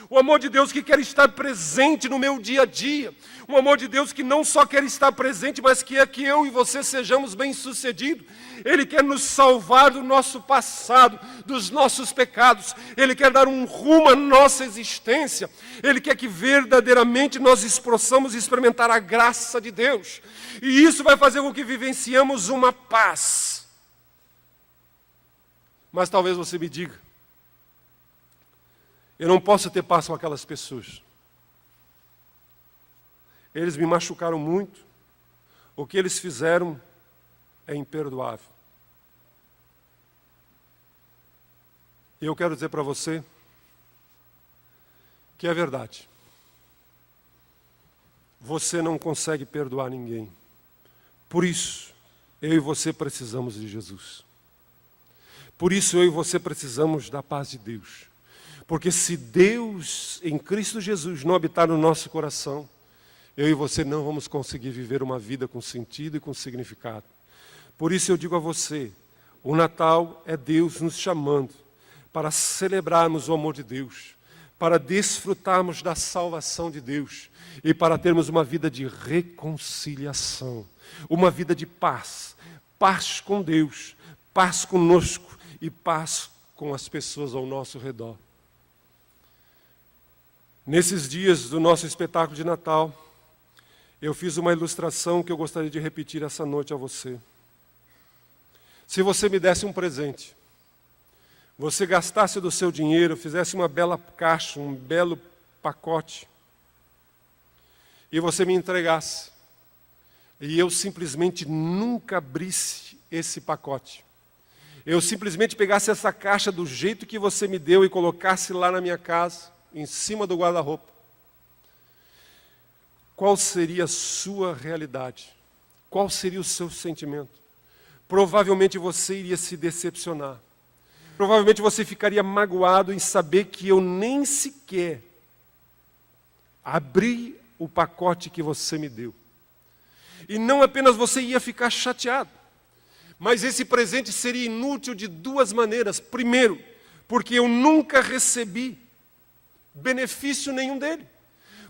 O amor de Deus que quer estar presente no meu dia a dia. Um amor de Deus que não só quer estar presente, mas que é que eu e você sejamos bem-sucedidos. Ele quer nos salvar do nosso passado, dos nossos pecados. Ele quer dar um rumo à nossa existência. Ele quer que verdadeiramente nós possamos experimentar a graça de Deus. E isso vai fazer com que vivenciemos uma paz. Mas talvez você me diga: eu não posso ter paz com aquelas pessoas. Eles me machucaram muito. O que eles fizeram é imperdoável. E eu quero dizer para você que é verdade. Você não consegue perdoar ninguém. Por isso, eu e você precisamos de Jesus. Por isso, eu e você precisamos da paz de Deus. Porque se Deus, em Cristo Jesus, não habitar no nosso coração, eu e você não vamos conseguir viver uma vida com sentido e com significado. Por isso eu digo a você, o Natal é Deus nos chamando para celebrarmos o amor de Deus, para desfrutarmos da salvação de Deus e para termos uma vida de reconciliação, uma vida de paz, paz com Deus, paz conosco e paz com as pessoas ao nosso redor. Nesses dias do nosso espetáculo de Natal, eu fiz uma ilustração que eu gostaria de repetir essa noite a você. Se você me desse um presente, você gastasse do seu dinheiro, fizesse uma bela caixa, um belo pacote, e você me entregasse, e eu simplesmente nunca abrisse esse pacote, eu simplesmente pegasse essa caixa do jeito que você me deu e colocasse lá na minha casa, em cima do guarda-roupa, qual seria a sua realidade? Qual seria o seu sentimento? Provavelmente você iria se decepcionar. Provavelmente você ficaria magoado em saber que eu nem sequer abri o pacote que você me deu. E não apenas você ia ficar chateado, mas esse presente seria inútil de duas maneiras. Primeiro, porque eu nunca recebi benefício nenhum dele.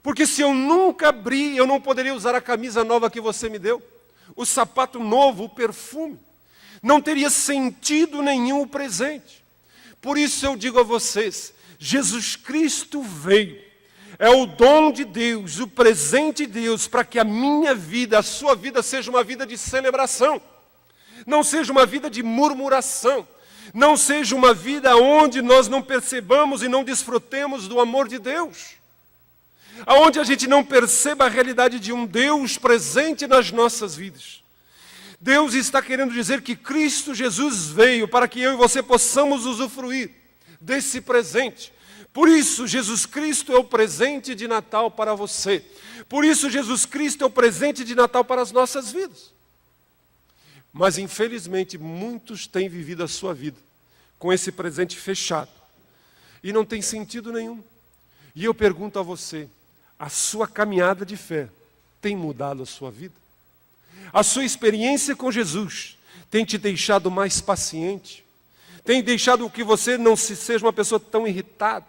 Porque se eu nunca abri, eu não poderia usar a camisa nova que você me deu, o sapato novo, o perfume. Não teria sentido nenhum o presente. Por isso eu digo a vocês, Jesus Cristo veio. É o dom de Deus, o presente de Deus, para que a minha vida, a sua vida, seja uma vida de celebração. Não seja uma vida de murmuração. Não seja uma vida onde nós não percebamos e não desfrutemos do amor de Deus. Aonde a gente não perceba a realidade de um Deus presente nas nossas vidas. Deus está querendo dizer que Cristo Jesus veio para que eu e você possamos usufruir desse presente. Por isso, Jesus Cristo é o presente de Natal para você. Por isso, Jesus Cristo é o presente de Natal para as nossas vidas. Mas, infelizmente, muitos têm vivido a sua vida com esse presente fechado. E não tem sentido nenhum. E eu pergunto a você, a sua caminhada de fé tem mudado a sua vida? A sua experiência com Jesus tem te deixado mais paciente? Tem deixado que você não seja uma pessoa tão irritada?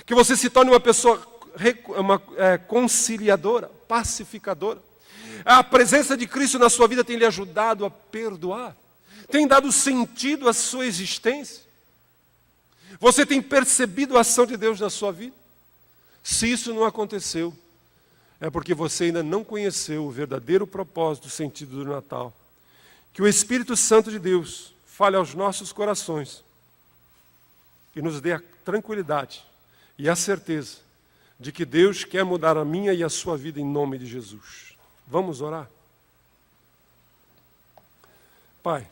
Que você se torne uma pessoa conciliadora, pacificadora. A presença de Cristo na sua vida tem lhe ajudado a perdoar. Tem dado sentido à sua existência. Você tem percebido a ação de Deus na sua vida? Se isso não aconteceu, é porque você ainda não conheceu o verdadeiro propósito, o sentido do Natal. Que o Espírito Santo de Deus fale aos nossos corações e nos dê a tranquilidade e a certeza de que Deus quer mudar a minha e a sua vida em nome de Jesus. Vamos orar? Pai,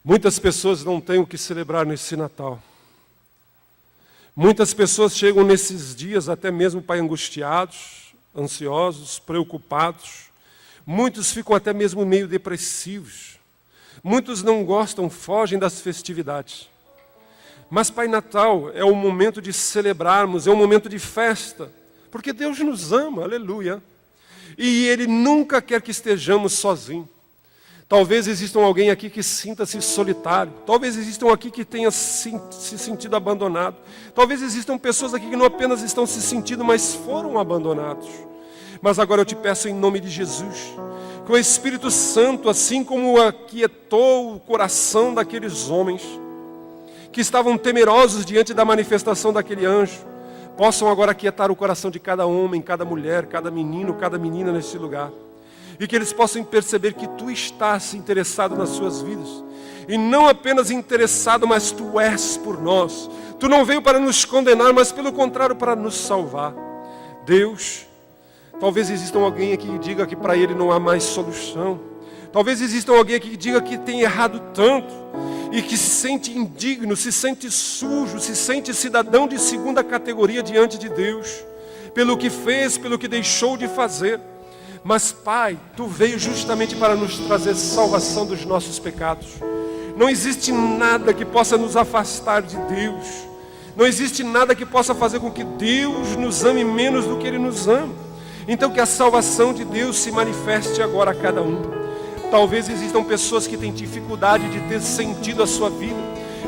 muitas pessoas não têm o que celebrar nesse Natal. Muitas pessoas chegam nesses dias até mesmo, Pai, angustiados, ansiosos, preocupados. Muitos ficam até mesmo meio depressivos. Muitos não gostam, fogem das festividades. Mas, Pai, Natal é o momento de celebrarmos, é um momento de festa, porque Deus nos ama, aleluia. E Ele nunca quer que estejamos sozinhos. Talvez existam alguém aqui que sinta-se solitário. Talvez existam aqui que tenha se sentido abandonado. Talvez existam pessoas aqui que não apenas estão se sentindo, mas foram abandonados. Mas agora eu te peço em nome de Jesus, que o Espírito Santo, assim como aquietou o coração daqueles homens, que estavam temerosos diante da manifestação daquele anjo, possam agora aquietar o coração de cada homem, cada mulher, cada menino, cada menina nesse lugar. E que eles possam perceber que Tu estás interessado nas suas vidas. E não apenas interessado, mas Tu és por nós. Tu não veio para nos condenar, mas pelo contrário para nos salvar. Deus, talvez exista alguém aqui que diga que para ele não há mais solução. Talvez exista alguém aqui que diga que tem errado tanto e que se sente indigno, se sente sujo, se sente cidadão de segunda categoria diante de Deus, pelo que fez, pelo que deixou de fazer. Mas, Pai, Tu veio justamente para nos trazer salvação dos nossos pecados. Não existe nada que possa nos afastar de Deus. Não existe nada que possa fazer com que Deus nos ame menos do que Ele nos ama. Então que a salvação de Deus se manifeste agora a cada um. Talvez existam pessoas que têm dificuldade de ter sentido a sua vida.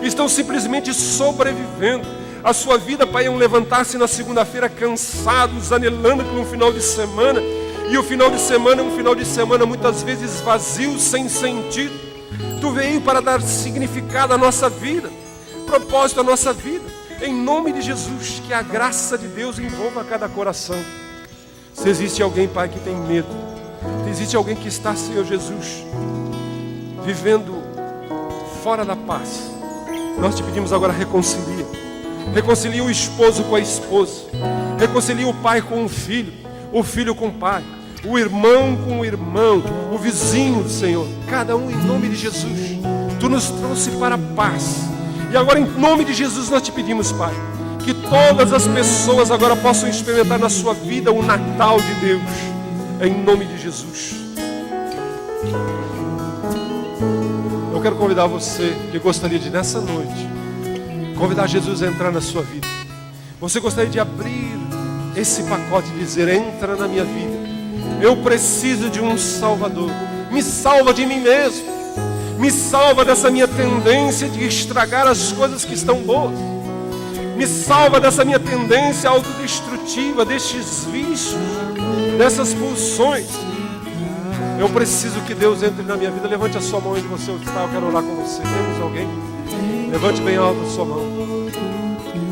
Estão simplesmente sobrevivendo. A sua vida, Pai, é um levantar-se na segunda-feira cansados, anelando por um final de semana. E o final de semana é um final de semana muitas vezes vazio, sem sentido. Tu veio para dar significado à nossa vida, propósito à nossa vida. Em nome de Jesus, que a graça de Deus envolva cada coração. Se existe alguém, Pai, que tem medo, se existe alguém que está, Senhor Jesus, vivendo fora da paz, nós te pedimos agora, reconcilia. Reconcilia o esposo com a esposa. Reconcilia o pai com o filho com o pai, o irmão com o irmão, o vizinho, Senhor. Cada um em nome de Jesus. Tu nos trouxe para a paz. E agora em nome de Jesus nós te pedimos, Pai, que todas as pessoas agora possam experimentar na sua vida o Natal de Deus. Em nome de Jesus. Eu quero convidar você que gostaria de, nessa noite, convidar Jesus a entrar na sua vida. Você gostaria de abrir esse pacote e dizer: entra na minha vida. Eu preciso de um Salvador. Me salva de mim mesmo. Me salva dessa minha tendência de estragar as coisas que estão boas. Me salva dessa minha tendência autodestrutiva, destes vícios, dessas pulsões. Eu preciso que Deus entre na minha vida. Levante a sua mão onde você está. Eu quero orar com você. Temos alguém? Levante bem alto a sua mão.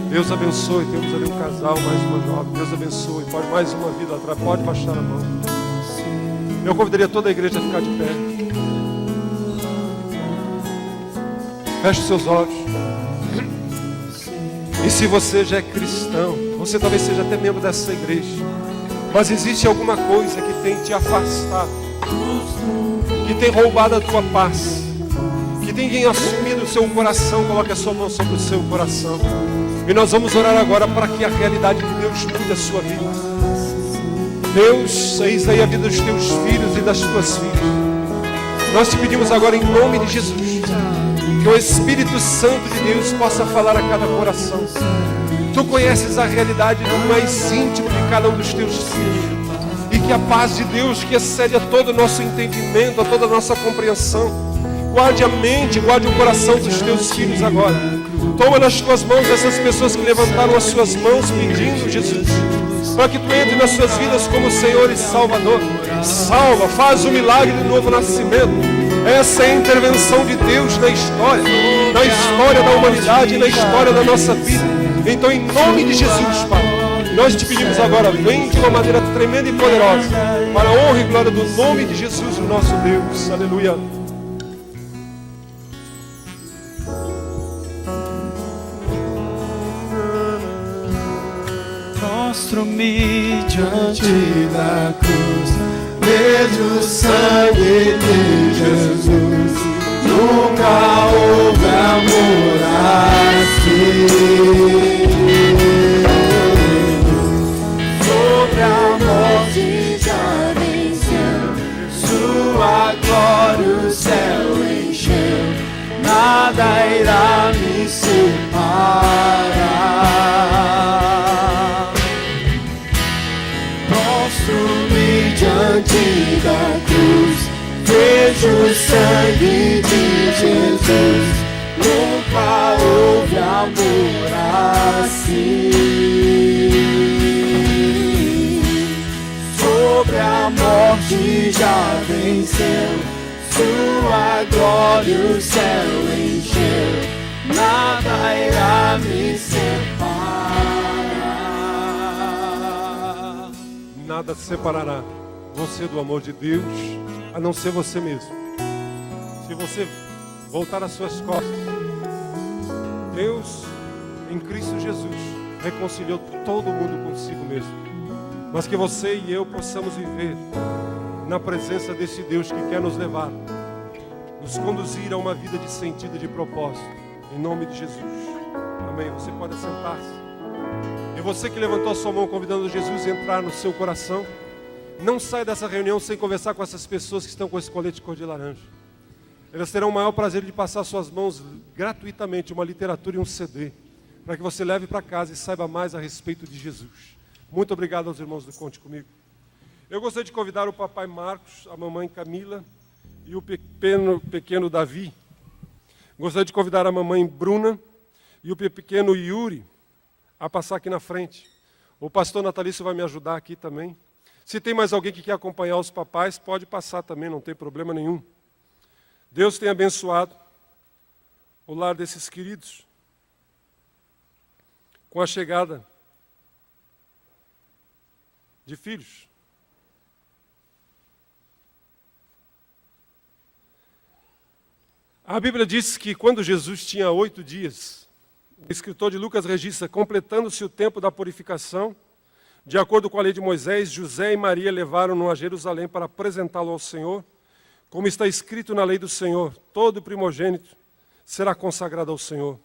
Deus abençoe. Temos ali um casal, mais uma jovem. Deus abençoe. Pode mais uma vida atrás. Pode baixar a mão. Eu convidaria toda a igreja a ficar de pé. Feche os seus olhos. E se você já é cristão, você talvez seja até membro dessa igreja, mas existe alguma coisa que tem te afastado, que tem roubado a tua paz, que tem assumido o seu coração. Coloque a sua mão sobre o seu coração. E nós vamos orar agora para que a realidade de Deus mude a sua vida. Deus, eis aí a vida dos teus filhos e das tuas filhas. Nós te pedimos agora em nome de Jesus, que o Espírito Santo de Deus possa falar a cada coração. Tu conheces a realidade do mais íntimo de cada um dos teus filhos. E que a paz de Deus, que excede a todo o nosso entendimento, a toda a nossa compreensão, guarde a mente, guarde o coração dos teus filhos agora. Toma nas tuas mãos essas pessoas que levantaram as suas mãos pedindo, Jesus, para que tu entre nas suas vidas como Senhor e Salvador. Salva, faz o milagre do novo nascimento. Essa é a intervenção de Deus na história da humanidade, na história da nossa vida. Então, em nome de Jesus, Pai, nós te pedimos agora, vem de uma maneira tremenda e poderosa, para a honra e glória do nome de Jesus, o nosso Deus. Aleluia. Mostro-me diante da cruz, vejo o sangue de Jesus. Nunca houve amor assim. Sobre a morte já venceu, sua glória o céu encheu. Nada irá me separar. Mostro-me diante da cruz, vejo o sangue de Jesus. Nunca houve amor assim. Sobre a morte já venceu, sua glória o céu encheu. Nada irá me separar. Nada separará você do amor de Deus, a não ser você mesmo. Se você voltar às suas costas, Deus, em Cristo Jesus, reconciliou todo mundo consigo mesmo. Mas que você e eu possamos viver na presença desse Deus que quer nos levar, nos conduzir a uma vida de sentido e de propósito. Em nome de Jesus. Amém. Você pode sentar-se. E você que levantou a sua mão convidando Jesus a entrar no seu coração, não saia dessa reunião sem conversar com essas pessoas que estão com esse colete cor de laranja. Elas terão o maior prazer de passar suas mãos gratuitamente uma literatura e um CD, para que você leve para casa e saiba mais a respeito de Jesus. Muito obrigado aos irmãos do Conte Comigo. Eu gostaria de convidar o papai Marcos, a mamãe Camila e o pequeno Davi. Gostaria de convidar a mamãe Bruna e o pequeno Yuri a passar aqui na frente. O pastor Natalício vai me ajudar aqui também. Se tem mais alguém que quer acompanhar os papais, pode passar também, não tem problema nenhum. Deus tem abençoado o lar desses queridos com a chegada de filhos. A Bíblia diz que quando Jesus tinha 8 dias, o escritor de Lucas registra, completando-se o tempo da purificação, de acordo com a lei de Moisés, José e Maria levaram-no a Jerusalém para apresentá-lo ao Senhor, como está escrito na lei do Senhor, todo primogênito será consagrado ao Senhor,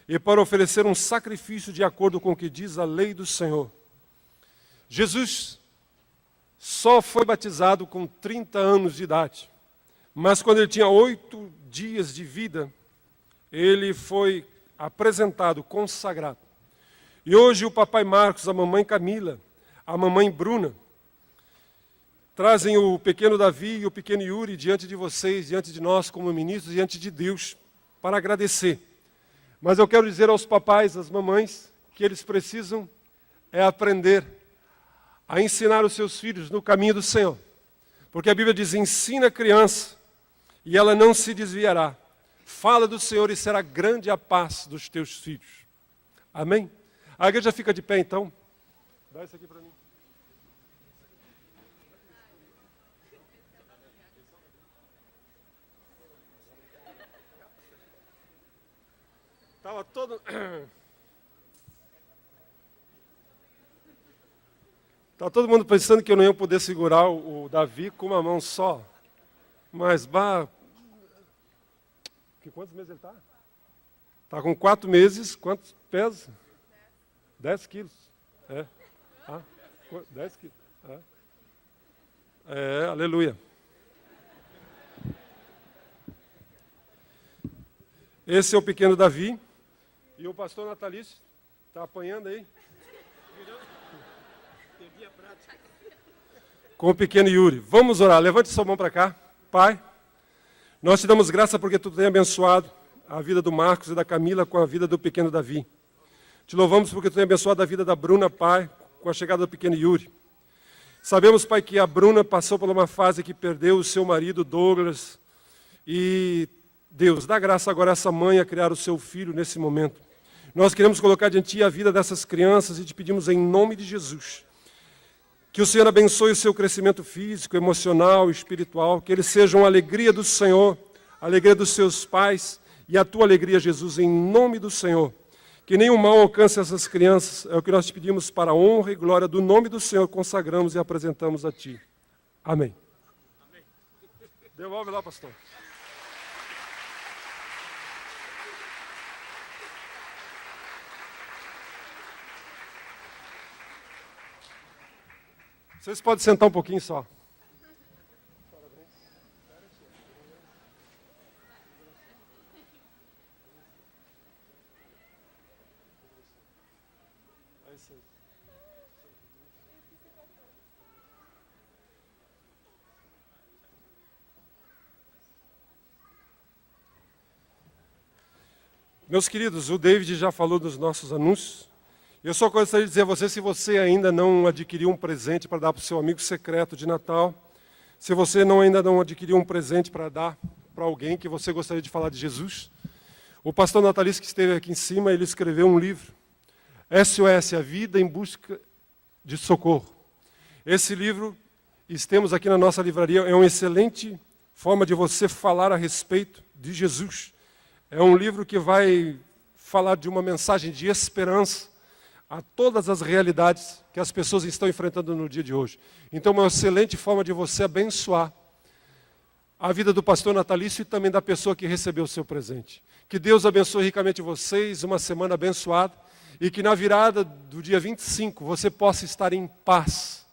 e para oferecer um sacrifício de acordo com o que diz a lei do Senhor. Jesus só foi batizado com 30 anos de idade, mas quando ele tinha 8 dias de vida, ele foi apresentado, consagrado. E hoje o papai Marcos, a mamãe Camila, a mamãe Bruna, trazem o pequeno Davi e o pequeno Yuri diante de vocês, diante de nós como ministros, diante de Deus, para agradecer. Mas eu quero dizer aos papais, às mamães, que eles precisam aprender a ensinar os seus filhos no caminho do Senhor. Porque a Bíblia diz, ensina a criança e ela não se desviará. Fala do Senhor e será grande a paz dos teus filhos. Amém? A igreja fica de pé então. Dá isso aqui para mim. Estava todo... Estava todo mundo pensando que eu não ia poder segurar o Davi com uma mão só. Mas, quantos meses ele está? Está com 4 meses. Quantos pesa? 10 quilos. 10 quilos. Aleluia. Esse é o pequeno Davi. E o pastor Natalício está apanhando aí. Com o pequeno Yuri. Vamos orar. Levante sua mão para cá. Pai, Nós te damos graça porque tu tem abençoado a vida do Marcos e da Camila com a vida do pequeno Davi. Te louvamos porque tu tem abençoado a vida da Bruna, Pai, com a chegada do pequeno Yuri. Sabemos, Pai, que a Bruna passou por uma fase que perdeu o seu marido, Douglas. E, Deus, dá graça agora a essa mãe a criar o seu filho nesse momento. Nós queremos colocar diante de Ti a vida dessas crianças e te pedimos em nome de Jesus que o Senhor abençoe o seu crescimento físico, emocional, espiritual, que eles sejam a alegria do Senhor, a alegria dos seus pais e a Tua alegria, Jesus, em nome do Senhor. Que nenhum mal alcance essas crianças, é o que nós te pedimos para a honra e glória do nome do Senhor, consagramos e apresentamos a Ti. Amém. Amém. Devolve lá, pastor. Vocês podem sentar um pouquinho só. Meus queridos, o David já falou dos nossos anúncios. Eu só gostaria de dizer a você, se você ainda não adquiriu um presente para dar para o seu amigo secreto de Natal, se você ainda não adquiriu um presente para dar para alguém que você gostaria de falar de Jesus, o pastor Natalício, que esteve aqui em cima, ele escreveu um livro, SOS, A Vida em Busca de Socorro. Esse livro, temos aqui na nossa livraria, é uma excelente forma de você falar a respeito de Jesus. É um livro que vai falar de uma mensagem de esperança a todas as realidades que as pessoas estão enfrentando no dia de hoje. Então, é uma excelente forma de você abençoar a vida do pastor Natalício e também da pessoa que recebeu o seu presente. Que Deus abençoe ricamente vocês, uma semana abençoada, e que na virada do dia 25 você possa estar em paz,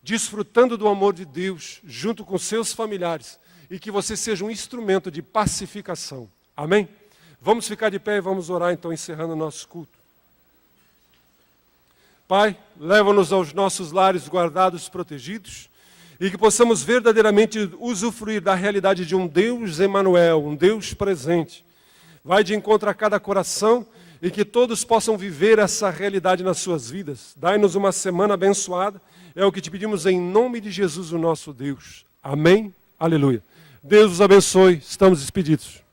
desfrutando do amor de Deus, junto com seus familiares, e que você seja um instrumento de pacificação. Amém? Vamos ficar de pé e vamos orar, então, encerrando o nosso culto. Pai, leva-nos aos nossos lares guardados, protegidos, e que possamos verdadeiramente usufruir da realidade de um Deus Emanuel, um Deus presente. Vai de encontro a cada coração e que todos possam viver essa realidade nas suas vidas. Dai-nos uma semana abençoada, é o que te pedimos em nome de Jesus, o nosso Deus. Amém? Aleluia. Deus os abençoe, estamos despedidos.